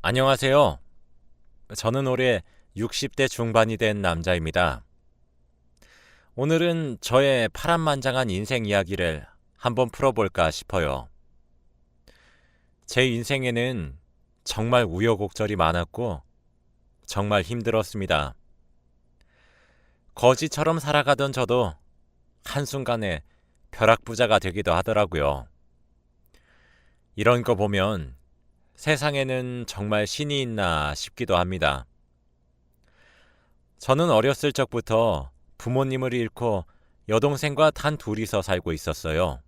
안녕하세요. 저는 올해 60대 중반이 된 남자입니다. 오늘은 저의 파란만장한 인생 이야기를 한번 풀어볼까 싶어요. 제 인생에는 정말 우여곡절이 많았고 정말 힘들었습니다. 거지처럼 살아가던 저도 한순간에 벼락부자가 되기도 하더라고요. 이런 거 보면 세상에는 정말 신이 있나 싶기도 합니다. 저는 어렸을 적부터 부모님을 잃고 여동생과 단 둘이서 살고 있었어요.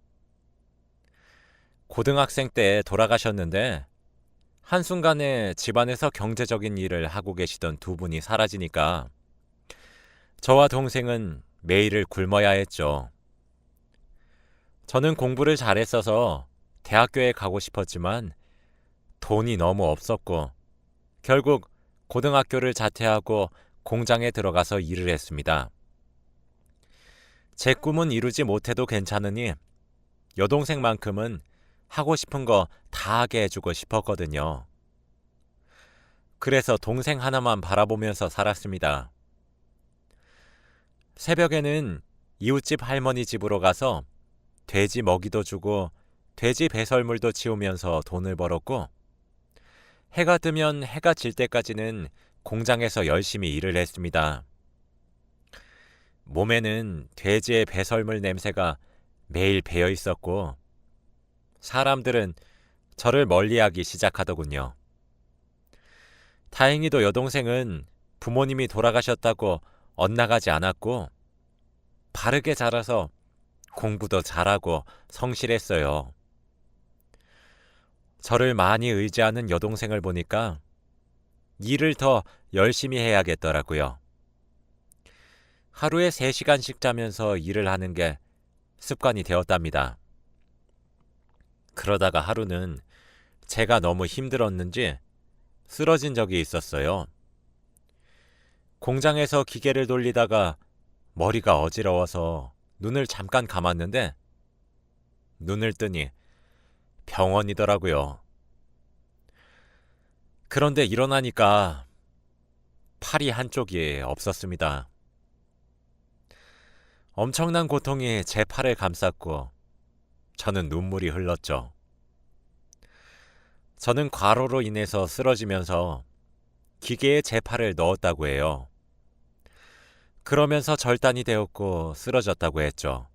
고등학생 때 돌아가셨는데 한순간에 집안에서 경제적인 일을 하고 계시던 두 분이 사라지니까 저와 동생은 매일을 굶어야 했죠. 저는 공부를 잘했어서 대학교에 가고 싶었지만 돈이 너무 없었고 결국 고등학교를 자퇴하고 공장에 들어가서 일을 했습니다. 제 꿈은 이루지 못해도 괜찮으니 여동생만큼은 하고 싶은 거 다 하게 해주고 싶었거든요. 그래서 동생 하나만 바라보면서 살았습니다. 새벽에는 이웃집 할머니 집으로 가서 돼지 먹이도 주고 돼지 배설물도 치우면서 돈을 벌었고 해가 뜨면 해가 질 때까지는 공장에서 열심히 일을 했습니다. 몸에는 돼지의 배설물 냄새가 매일 배어 있었고 사람들은 저를 멀리하기 시작하더군요. 다행히도 여동생은 부모님이 돌아가셨다고 엇나가지 않았고 바르게 자라서 공부도 잘하고 성실했어요. 저를 많이 의지하는 여동생을 보니까 일을 더 열심히 해야겠더라고요. 하루에 3시간씩 자면서 일을 하는 게 습관이 되었답니다. 그러다가 하루는 제가 너무 힘들었는지 쓰러진 적이 있었어요. 공장에서 기계를 돌리다가 머리가 어지러워서 눈을 잠깐 감았는데 눈을 뜨니 병원이더라고요. 그런데 일어나니까 팔이 한쪽이 없었습니다. 엄청난 고통이 제 팔을 감쌌고 저는 눈물이 흘렀죠. 저는 과로로 인해서 쓰러지면서 기계에 제 팔을 넣었다고 해요. 그러면서 절단이 되었고 쓰러졌다고 했죠.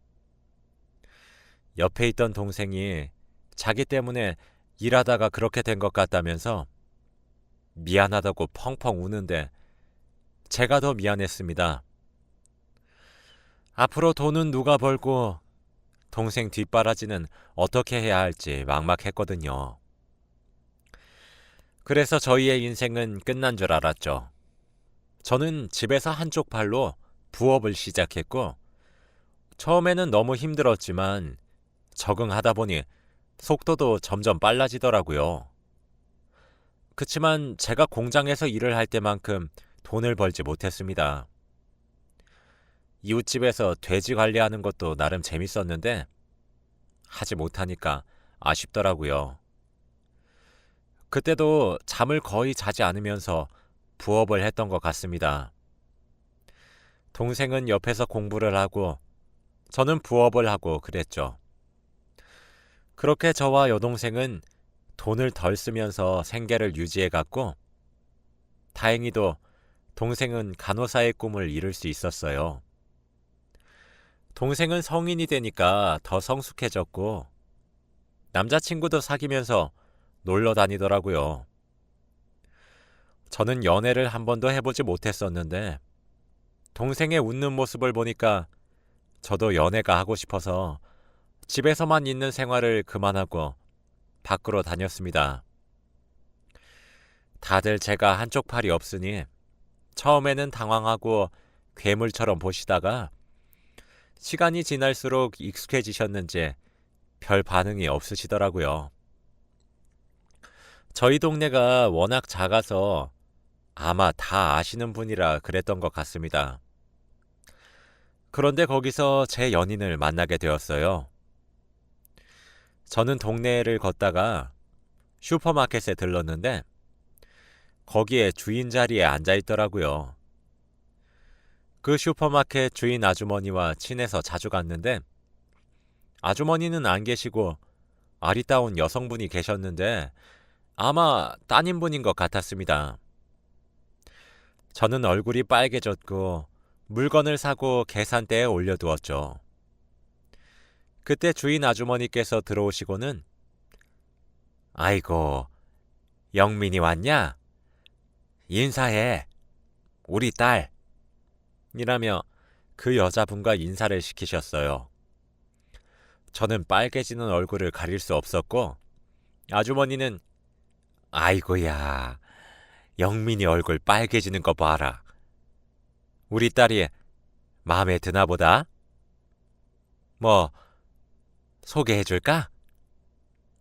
옆에 있던 동생이 자기 때문에 일하다가 그렇게 된 것 같다면서 미안하다고 펑펑 우는데 제가 더 미안했습니다. 앞으로 돈은 누가 벌고 동생 뒷바라지는 어떻게 해야 할지 막막했거든요. 그래서 저희의 인생은 끝난 줄 알았죠. 저는 집에서 한쪽 발로 부업을 시작했고 처음에는 너무 힘들었지만 적응하다 보니 속도도 점점 빨라지더라고요. 그치만 제가 공장에서 일을 할 때만큼 돈을 벌지 못했습니다. 이웃집에서 돼지 관리하는 것도 나름 재밌었는데 하지 못하니까 아쉽더라고요. 그때도 잠을 거의 자지 않으면서 부업을 했던 것 같습니다. 동생은 옆에서 공부를 하고 저는 부업을 하고 그랬죠. 그렇게 저와 여동생은 돈을 덜 쓰면서 생계를 유지해 갔고 다행히도 동생은 간호사의 꿈을 이룰 수 있었어요. 동생은 성인이 되니까 더 성숙해졌고 남자친구도 사귀면서 놀러 다니더라고요. 저는 연애를 한 번도 해보지 못했었는데 동생의 웃는 모습을 보니까 저도 연애가 하고 싶어서 집에서만 있는 생활을 그만하고 밖으로 다녔습니다. 다들 제가 한쪽 팔이 없으니 처음에는 당황하고 괴물처럼 보시다가 시간이 지날수록 익숙해지셨는지 별 반응이 없으시더라고요. 저희 동네가 워낙 작아서 아마 다 아시는 분이라 그랬던 것 같습니다. 그런데 거기서 제 연인을 만나게 되었어요. 저는 동네를 걷다가 슈퍼마켓에 들렀는데 거기에 주인 자리에 앉아 있더라고요. 그 슈퍼마켓 주인 아주머니와 친해서 자주 갔는데 아주머니는 안 계시고 아리따운 여성분이 계셨는데 아마 따님분인 것 같았습니다. 저는 얼굴이 빨개졌고 물건을 사고 계산대에 올려두었죠. 그때 주인 아주머니께서 들어오시고는 아이고, 영민이 왔냐? 인사해. 우리 딸. 이라며 그 여자분과 인사를 시키셨어요. 저는 빨개지는 얼굴을 가릴 수 없었고 아주머니는 아이고야, 영민이 얼굴 빨개지는 거 봐라. 우리 딸이 마음에 드나 보다. 뭐 소개해 줄까?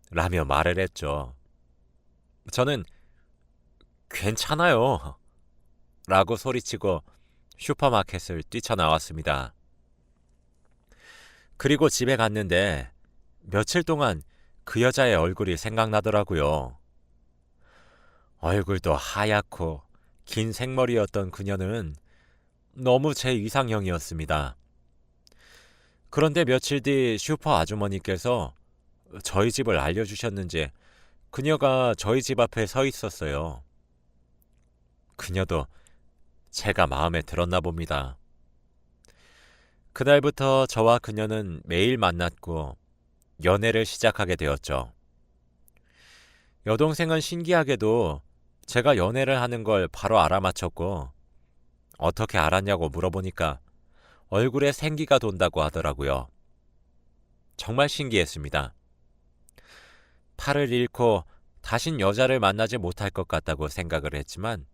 라며 말을 했죠. 저는 괜찮아요. 라고 소리치고 슈퍼마켓을 뛰쳐나왔습니다. 그리고 집에 갔는데 며칠 동안 그 여자의 얼굴이 생각나더라고요. 얼굴도 하얗고 긴 생머리였던 그녀는 너무 제 이상형이었습니다. 그런데 며칠 뒤 슈퍼 아주머니께서 저희 집을 알려주셨는지 그녀가 저희 집 앞에 서 있었어요. 그녀도 제가 마음에 들었나 봅니다. 그날부터 저와 그녀는 매일 만났고 연애를 시작하게 되었죠. 여동생은 신기하게도 제가 연애를 하는 걸 바로 알아맞혔고 어떻게 알았냐고 물어보니까 얼굴에 생기가 돈다고 하더라고요. 정말 신기했습니다. 팔을 잃고 다신 여자를 만나지 못할 것 같다고 생각을 했지만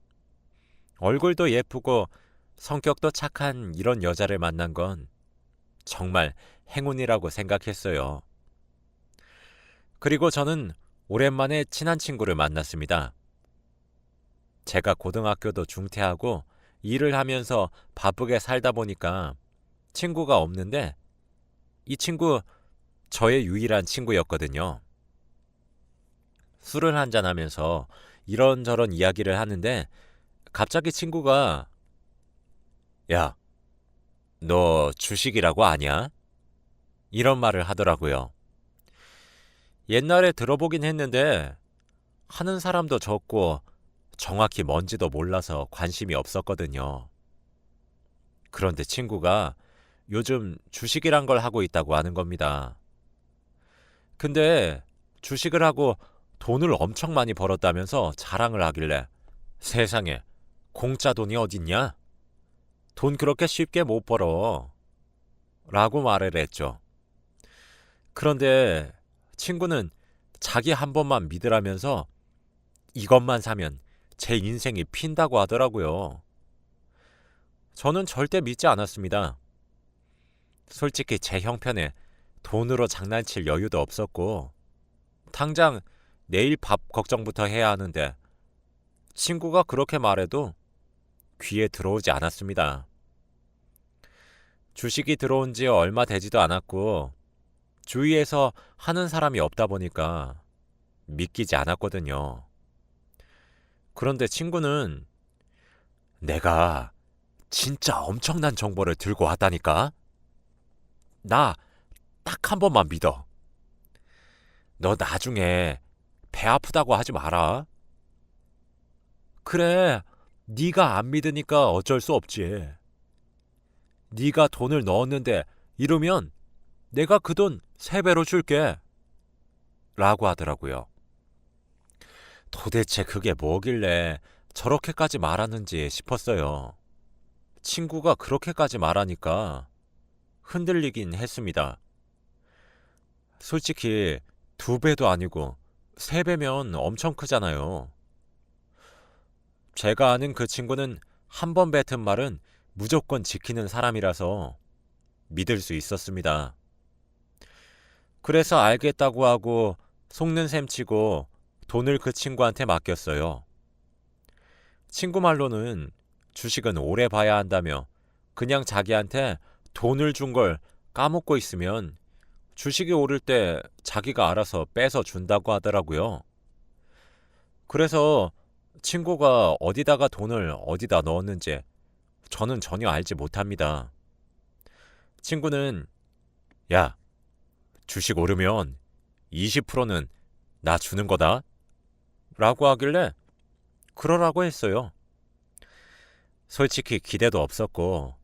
얼굴도 예쁘고 성격도 착한 이런 여자를 만난 건 정말 행운이라고 생각했어요. 그리고 저는 오랜만에 친한 친구를 만났습니다. 제가 고등학교도 중퇴하고 일을 하면서 바쁘게 살다 보니까 친구가 없는데 이 친구 저의 유일한 친구였거든요. 술을 한잔하면서 이런저런 이야기를 하는데 갑자기 친구가 야, 너 주식이라고 아냐? 이런 말을 하더라고요. 옛날에 들어보긴 했는데 하는 사람도 적고 정확히 뭔지도 몰라서 관심이 없었거든요. 그런데 친구가 요즘 주식이란 걸 하고 있다고 하는 겁니다. 근데 주식을 하고 돈을 엄청 많이 벌었다면서 자랑을 하길래 세상에 공짜 돈이 어딨냐? 돈 그렇게 쉽게 못 벌어. 라고 말을 했죠. 그런데 친구는 자기 한 번만 믿으라면서 이것만 사면 제 인생이 핀다고 하더라고요. 저는 절대 믿지 않았습니다. 솔직히 제 형편에 돈으로 장난칠 여유도 없었고 당장 내일 밥 걱정부터 해야 하는데 친구가 그렇게 말해도 귀에 들어오지 않았습니다. 주식이 들어온 지 얼마 되지도 않았고 주위에서 하는 사람이 없다 보니까 믿기지 않았거든요. 그런데 친구는 내가 진짜 엄청난 정보를 들고 왔다니까? 나 딱 한 번만 믿어. 너 나중에 배 아프다고 하지 마라. 그래, 네가 안 믿으니까 어쩔 수 없지. 네가 돈을 넣었는데 이러면 내가 그 돈 3배로 줄게. 라고 하더라고요. 도대체 그게 뭐길래 저렇게까지 말하는지 싶었어요. 친구가 그렇게까지 말하니까 흔들리긴 했습니다. 솔직히 2배도 아니고 3배면 엄청 크잖아요. 제가 아는 그 친구는 한 번 뱉은 말은 무조건 지키는 사람이라서 믿을 수 있었습니다. 그래서 알겠다고 하고 속는 셈 치고 돈을 그 친구한테 맡겼어요. 친구 말로는 주식은 오래 봐야 한다며 그냥 자기한테 돈을 준 걸 까먹고 있으면 주식이 오를 때 자기가 알아서 빼서 준다고 하더라고요. 그래서 친구가 어디다가 돈을 어디다 넣었는지 저는 전혀 알지 못합니다. 친구는 야, 주식 오르면 20%는 나 주는 거다 라고 하길래 그러라고 했어요. 솔직히 기대도 없었고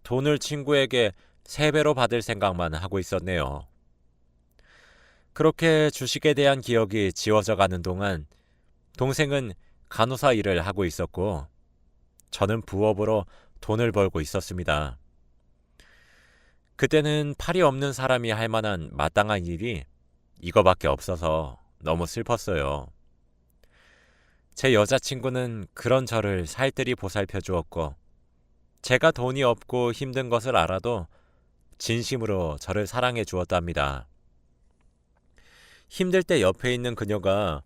돈을 친구에게 3배로 받을 생각만 하고 있었네요. 그렇게 주식에 대한 기억이 지워져 가는 동안 동생은 간호사 일을 하고 있었고 저는 부업으로 돈을 벌고 있었습니다. 그때는 팔이 없는 사람이 할 만한 마땅한 일이 이거밖에 없어서 너무 슬펐어요. 제 여자친구는 그런 저를 살뜰히 보살펴 주었고 제가 돈이 없고 힘든 것을 알아도 진심으로 저를 사랑해 주었답니다. 힘들 때 옆에 있는 그녀가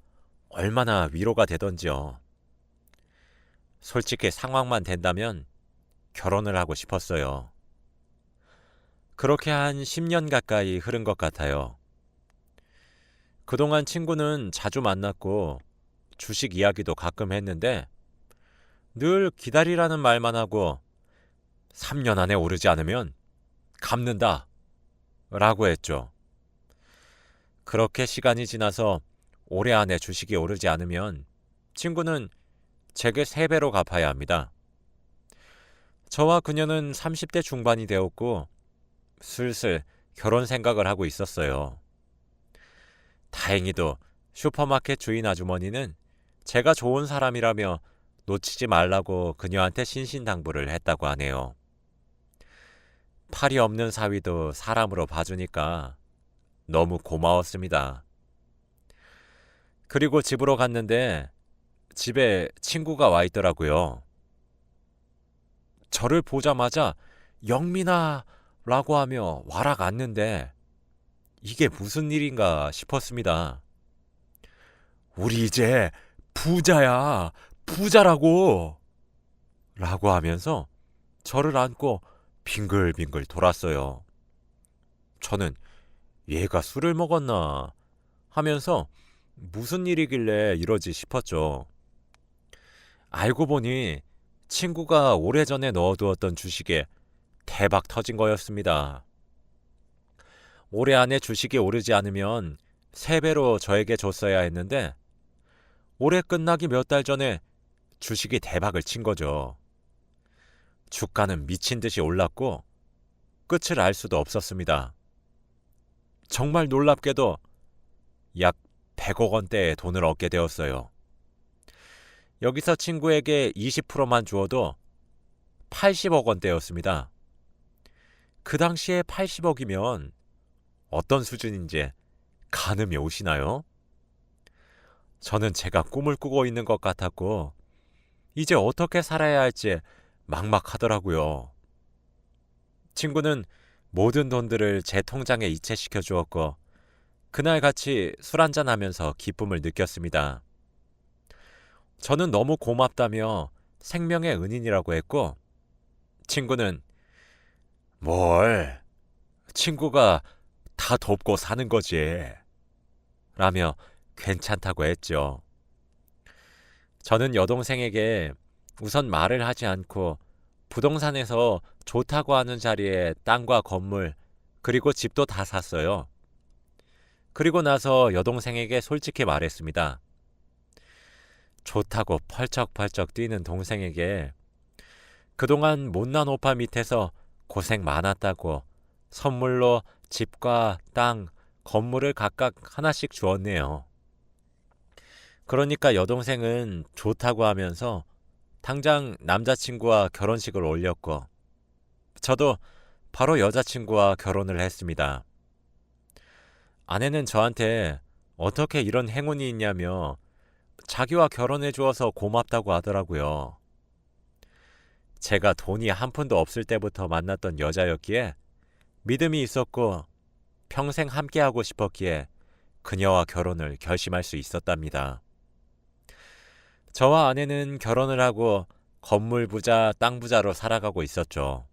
얼마나 위로가 되던지요. 솔직히 상황만 된다면 결혼을 하고 싶었어요. 그렇게 한 10년 가까이 흐른 것 같아요. 그동안 친구는 자주 만났고 주식 이야기도 가끔 했는데 늘 기다리라는 말만 하고 3년 안에 오르지 않으면 갚는다 라고 했죠. 그렇게 시간이 지나서 올해 안에 주식이 오르지 않으면 친구는 제게 3배로 갚아야 합니다. 저와 그녀는 30대 중반이 되었고 슬슬 결혼 생각을 하고 있었어요. 다행히도 슈퍼마켓 주인 아주머니는 제가 좋은 사람이라며 놓치지 말라고 그녀한테 신신당부를 했다고 하네요. 팔이 없는 사위도 사람으로 봐주니까 너무 고마웠습니다. 그리고 집으로 갔는데 집에 친구가 와 있더라고요. 저를 보자마자 영민아 라고 하며 와락 앉는데 이게 무슨 일인가 싶었습니다. 우리 이제 부자야, 부자라고 라고 하면서 저를 안고 빙글빙글 돌았어요. 저는 얘가 술을 먹었나 하면서 무슨 일이길래 이러지 싶었죠. 알고 보니 친구가 오래전에 넣어두었던 주식에 대박 터진 거였습니다. 올해 안에 주식이 오르지 않으면 3배로 저에게 줬어야 했는데 올해 끝나기 몇 달 전에 주식이 대박을 친 거죠. 주가는 미친 듯이 올랐고 끝을 알 수도 없었습니다. 정말 놀랍게도 약 100억 원대의 돈을 얻게 되었어요. 여기서 친구에게 20%만 주어도 80억 원대였습니다. 그 당시에 80억이면 어떤 수준인지 가늠이 오시나요? 저는 제가 꿈을 꾸고 있는 것 같았고 이제 어떻게 살아야 할지 막막하더라고요. 친구는 모든 돈들을 제 통장에 이체시켜 주었고 그날 같이 술 한잔 하면서 기쁨을 느꼈습니다. 저는 너무 고맙다며 생명의 은인이라고 했고 친구는 뭘 친구가 다 돕고 사는 거지 라며 괜찮다고 했죠. 저는 여동생에게 우선 말을 하지 않고 부동산에서 좋다고 하는 자리에 땅과 건물 그리고 집도 다 샀어요. 그리고 나서 여동생에게 솔직히 말했습니다. 좋다고 펄쩍펄쩍 뛰는 동생에게 그동안 못난 오빠 밑에서 고생 많았다고 선물로 집과 땅, 건물을 각각 하나씩 주었네요. 그러니까 여동생은 좋다고 하면서 당장 남자친구와 결혼식을 올렸고 저도 바로 여자친구와 결혼을 했습니다. 아내는 저한테 어떻게 이런 행운이 있냐며 자기와 결혼해 주어서 고맙다고 하더라고요. 제가 돈이 한 푼도 없을 때부터 만났던 여자였기에 믿음이 있었고 평생 함께하고 싶었기에 그녀와 결혼을 결심할 수 있었답니다. 저와 아내는 결혼을 하고 건물 부자, 땅 부자로 살아가고 있었죠.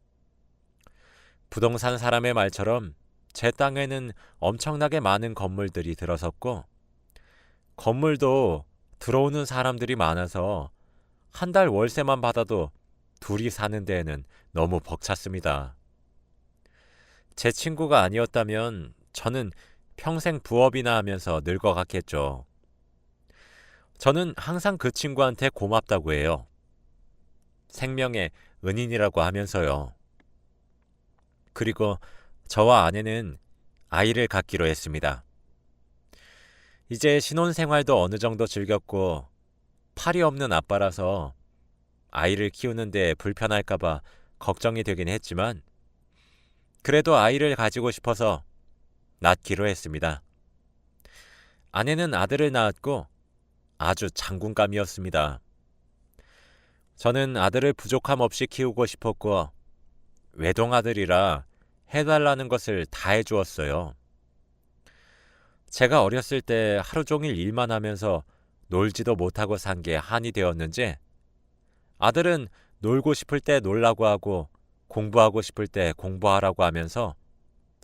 부동산 사람의 말처럼 제 땅에는 엄청나게 많은 건물들이 들어섰고 건물도 들어오는 사람들이 많아서 한 달 월세만 받아도 둘이 사는 데에는 너무 벅찼습니다. 제 친구가 아니었다면 저는 평생 부업이나 하면서 늙어갔겠죠. 저는 항상 그 친구한테 고맙다고 해요. 생명의 은인이라고 하면서요. 그리고 저와 아내는 아이를 갖기로 했습니다. 이제 신혼생활도 어느 정도 즐겼고 팔이 없는 아빠라서 아이를 키우는데 불편할까봐 걱정이 되긴 했지만 그래도 아이를 가지고 싶어서 낳기로 했습니다. 아내는 아들을 낳았고 아주 장군감이었습니다. 저는 아들을 부족함 없이 키우고 싶었고 외동아들이라 해달라는 것을 다 해주었어요. 제가 어렸을 때 하루 종일 일만 하면서 놀지도 못하고 산 게 한이 되었는지 아들은 놀고 싶을 때 놀라고 하고 공부하고 싶을 때 공부하라고 하면서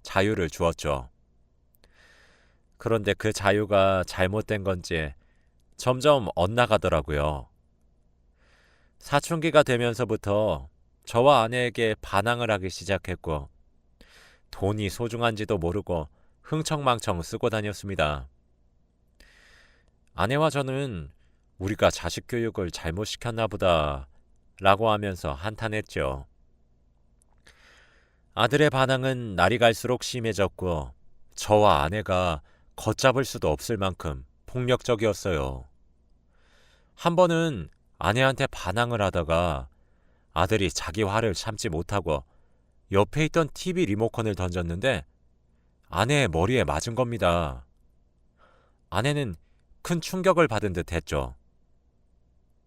자유를 주었죠. 그런데 그 자유가 잘못된 건지 점점 엇나가더라고요. 사춘기가 되면서부터 저와 아내에게 반항을 하기 시작했고 돈이 소중한지도 모르고 흥청망청 쓰고 다녔습니다. 아내와 저는 우리가 자식 교육을 잘못 시켰나 보다 라고 하면서 한탄했죠. 아들의 반항은 날이 갈수록 심해졌고 저와 아내가 걷잡을 수도 없을 만큼 폭력적이었어요. 한 번은 아내한테 반항을 하다가 아들이 자기 화를 참지 못하고 옆에 있던 TV 리모컨을 던졌는데 아내의 머리에 맞은 겁니다. 아내는 큰 충격을 받은 듯 했죠.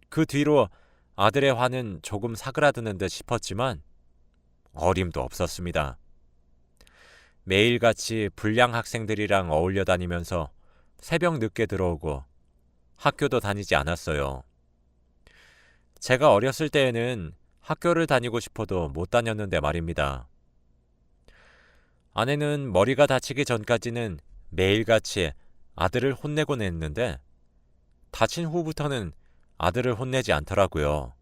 그 뒤로 아들의 화는 조금 사그라드는 듯 싶었지만 어림도 없었습니다. 매일같이 불량 학생들이랑 어울려 다니면서 새벽 늦게 들어오고 학교도 다니지 않았어요. 제가 어렸을 때에는 학교를 다니고 싶어도 못 다녔는데 말입니다. 아내는 머리가 다치기 전까지는 매일같이 아들을 혼내곤 했는데 다친 후부터는 아들을 혼내지 않더라고요.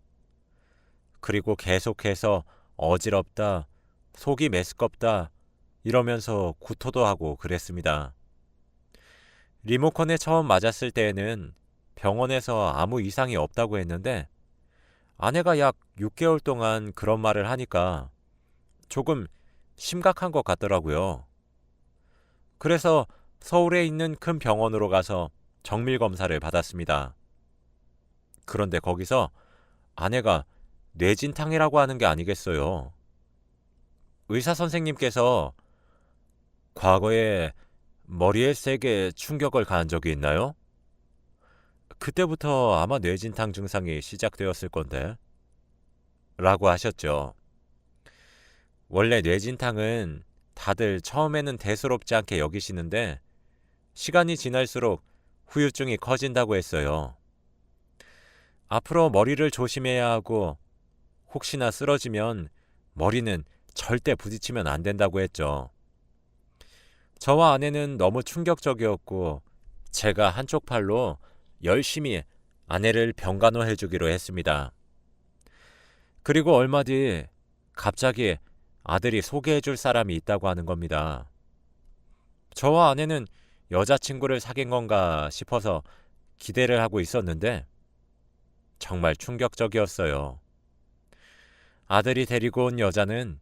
그리고 계속해서 어지럽다, 속이 메스껍다 이러면서 구토도 하고 그랬습니다. 리모컨에 처음 맞았을 때에는 병원에서 아무 이상이 없다고 했는데 아내가 약 6개월 동안 그런 말을 하니까 조금 심각한 것 같더라고요. 그래서 서울에 있는 큰 병원으로 가서 정밀 검사를 받았습니다. 그런데 거기서 아내가 뇌진탕이라고 하는 게 아니겠어요. 의사 선생님께서 과거에 머리에 세게 충격을 가한 적이 있나요? 그때부터 아마 뇌진탕 증상이 시작되었을 건데 라고 하셨죠. 원래 뇌진탕은 다들 처음에는 대수롭지 않게 여기시는데 시간이 지날수록 후유증이 커진다고 했어요. 앞으로 머리를 조심해야 하고 혹시나 쓰러지면 머리는 절대 부딪히면 안 된다고 했죠. 저와 아내는 너무 충격적이었고 제가 한쪽 팔로 열심히 아내를 병간호해 주기로 했습니다. 그리고 얼마 뒤 갑자기 아들이 소개해 줄 사람이 있다고 하는 겁니다. 저와 아내는 여자친구를 사귄 건가 싶어서 기대를 하고 있었는데 정말 충격적이었어요. 아들이 데리고 온 여자는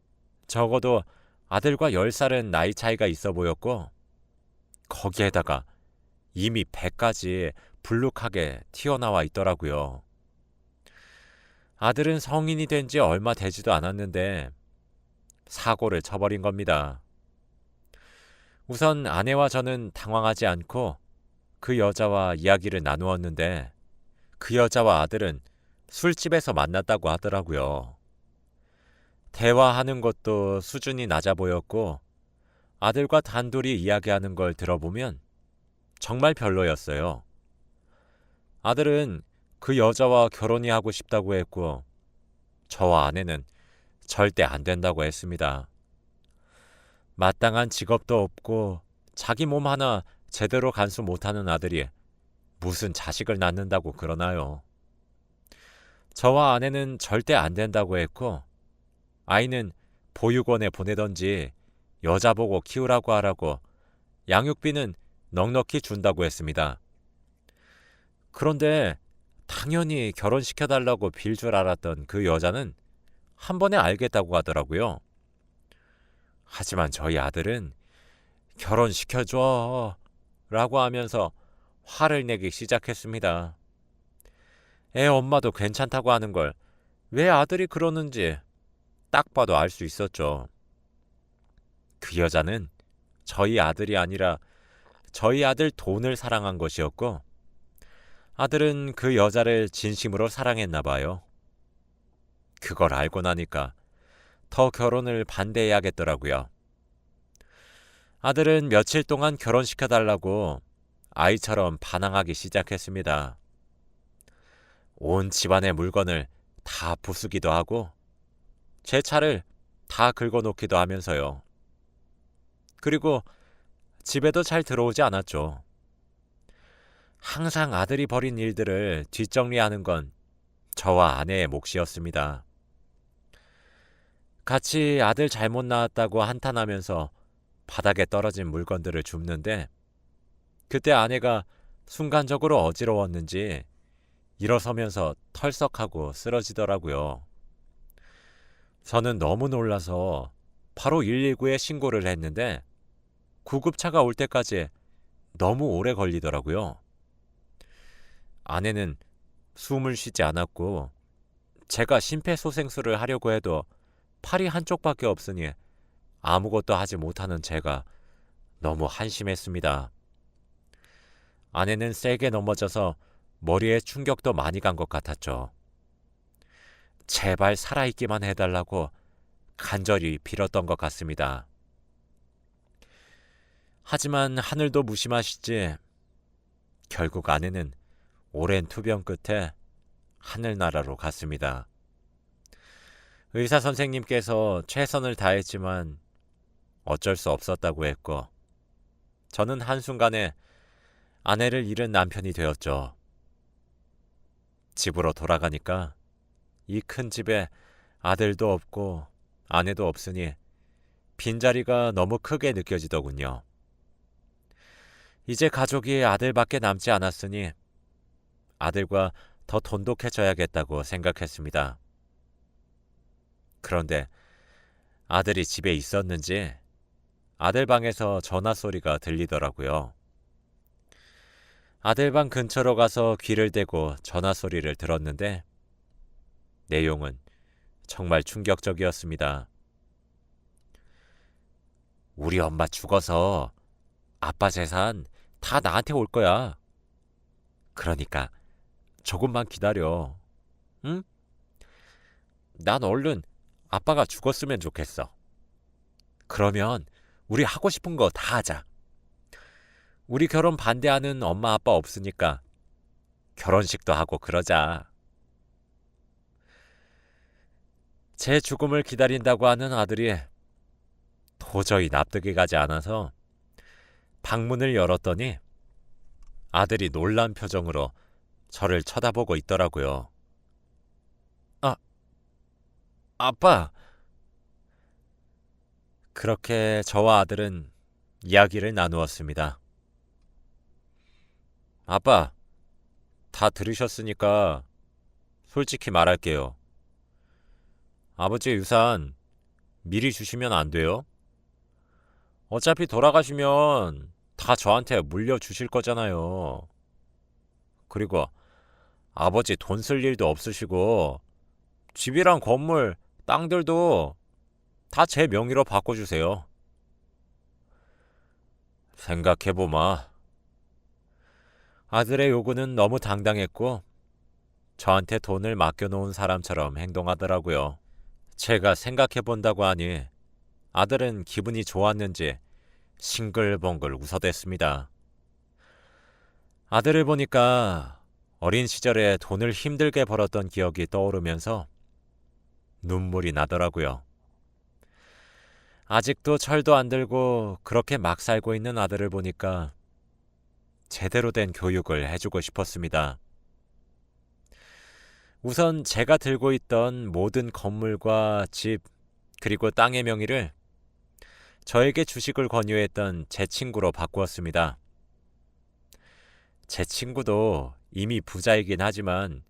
적어도 아들과 10살은 나이 차이가 있어 보였고 거기에다가 이미 배까지 불룩하게 튀어나와 있더라고요. 아들은 성인이 된 지 얼마 되지도 않았는데 사고를 쳐버린 겁니다. 우선 아내와 저는 당황하지 않고 그 여자와 이야기를 나누었는데 그 여자와 아들은 술집에서 만났다고 하더라고요. 대화하는 것도 수준이 낮아 보였고 아들과 단둘이 이야기하는 걸 들어보면 정말 별로였어요. 아들은 그 여자와 결혼이 하고 싶다고 했고 저와 아내는 절대 안 된다고 했습니다. 마땅한 직업도 없고 자기 몸 하나 제대로 간수 못하는 아들이 무슨 자식을 낳는다고 그러나요? 저와 아내는 절대 안 된다고 했고, 아이는 보육원에 보내던지 여자 보고 키우라고 하라고, 양육비는 넉넉히 준다고 했습니다. 그런데 당연히 결혼시켜달라고 빌 줄 알았던 그 여자는 한 번에 알겠다고 하더라고요. 하지만 저희 아들은 결혼시켜줘 라고 하면서 화를 내기 시작했습니다. 애 엄마도 괜찮다고 하는 걸 왜 아들이 그러는지 딱 봐도 알 수 있었죠. 그 여자는 저희 아들이 아니라 저희 아들 돈을 사랑한 것이었고, 아들은 그 여자를 진심으로 사랑했나 봐요. 그걸 알고 나니까 더 결혼을 반대해야겠더라고요. 아들은 며칠 동안 결혼시켜달라고 아이처럼 반항하기 시작했습니다. 온 집안의 물건을 다 부수기도 하고 제 차를 다 긁어놓기도 하면서요. 그리고 집에도 잘 들어오지 않았죠. 항상 아들이 벌인 일들을 뒷정리하는 건 저와 아내의 몫이었습니다. 같이 아들 잘못 낳았다고 한탄하면서 바닥에 떨어진 물건들을 줍는데, 그때 아내가 순간적으로 어지러웠는지 일어서면서 털썩하고 쓰러지더라고요. 저는 너무 놀라서 바로 119에 신고를 했는데 구급차가 올 때까지 너무 오래 걸리더라고요. 아내는 숨을 쉬지 않았고, 제가 심폐소생술을 하려고 해도 팔이 한쪽밖에 없으니 아무것도 하지 못하는 제가 너무 한심했습니다. 아내는 세게 넘어져서 머리에 충격도 많이 간 것 같았죠. 제발 살아있기만 해달라고 간절히 빌었던 것 같습니다. 하지만 하늘도 무심하시지, 결국 아내는 오랜 투병 끝에 하늘나라로 갔습니다. 의사 선생님께서 최선을 다했지만 어쩔 수 없었다고 했고, 저는 한순간에 아내를 잃은 남편이 되었죠. 집으로 돌아가니까 이 큰 집에 아들도 없고 아내도 없으니 빈자리가 너무 크게 느껴지더군요. 이제 가족이 아들밖에 남지 않았으니 아들과 더 돈독해져야겠다고 생각했습니다. 그런데 아들이 집에 있었는지 아들 방에서 전화 소리가 들리더라고요. 아들 방 근처로 가서 귀를 대고 전화 소리를 들었는데 내용은 정말 충격적이었습니다. 우리 엄마 죽어서 아빠 재산 다 나한테 올 거야. 그러니까 조금만 기다려. 응? 난 얼른 아빠가 죽었으면 좋겠어. 그러면 우리 하고 싶은 거 다 하자. 우리 결혼 반대하는 엄마 아빠 없으니까 결혼식도 하고 그러자. 제 죽음을 기다린다고 하는 아들이 도저히 납득이 가지 않아서 방문을 열었더니 아들이 놀란 표정으로 저를 쳐다보고 있더라고요. 아, 아빠! 그렇게 저와 아들은 이야기를 나누었습니다. 아빠, 다 들으셨으니까 솔직히 말할게요. 아버지 유산 미리 주시면 안 돼요? 어차피 돌아가시면 다 저한테 물려주실 거잖아요. 그리고 아버지 돈 쓸 일도 없으시고 집이랑 건물, 땅들도 다 제 명의로 바꿔주세요. 생각해보마. 아들의 요구는 너무 당당했고 저한테 돈을 맡겨놓은 사람처럼 행동하더라고요. 제가 생각해본다고 하니 아들은 기분이 좋았는지 싱글벙글 웃어댔습니다. 아들을 보니까 어린 시절에 돈을 힘들게 벌었던 기억이 떠오르면서 눈물이 나더라고요. 아직도 철도 안 들고 그렇게 막 살고 있는 아들을 보니까 제대로 된 교육을 해주고 싶었습니다. 우선 제가 들고 있던 모든 건물과 집, 그리고 땅의 명의를 저에게 주식을 권유했던 제 친구로 바꾸었습니다. 제 친구도 이미 부자이긴 하지만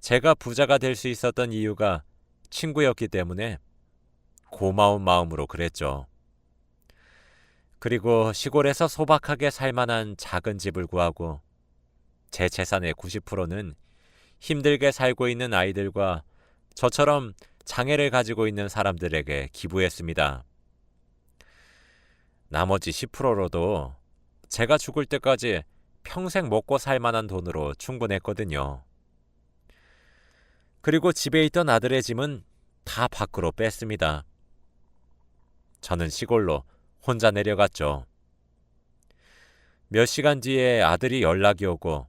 제가 부자가 될 수 있었던 이유가 친구였기 때문에 고마운 마음으로 그랬죠. 그리고 시골에서 소박하게 살만한 작은 집을 구하고 제 재산의 90%는 힘들게 살고 있는 아이들과 저처럼 장애를 가지고 있는 사람들에게 기부했습니다. 나머지 10%로도 제가 죽을 때까지 평생 먹고 살 만한 돈으로 충분했거든요. 그리고 집에 있던 아들의 짐은 다 밖으로 뺐습니다. 저는 시골로 혼자 내려갔죠. 몇 시간 뒤에 아들이 연락이 오고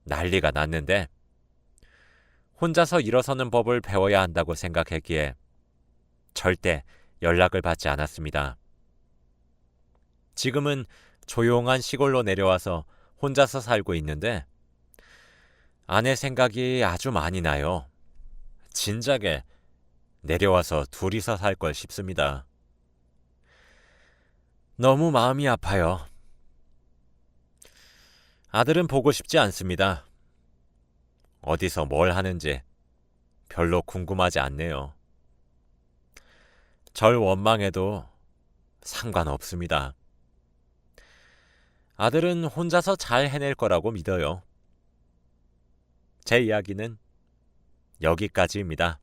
난리가 났는데 혼자서 일어서는 법을 배워야 한다고 생각했기에 절대 연락을 받지 않았습니다. 지금은 조용한 시골로 내려와서 혼자서 살고 있는데 아내 생각이 아주 많이 나요. 진작에 내려와서 둘이서 살 걸 싶습니다. 너무 마음이 아파요. 아들은 보고 싶지 않습니다. 어디서 뭘 하는지 별로 궁금하지 않네요. 절 원망해도 상관없습니다. 아들은 혼자서 잘 해낼 거라고 믿어요. 제 이야기는 여기까지입니다.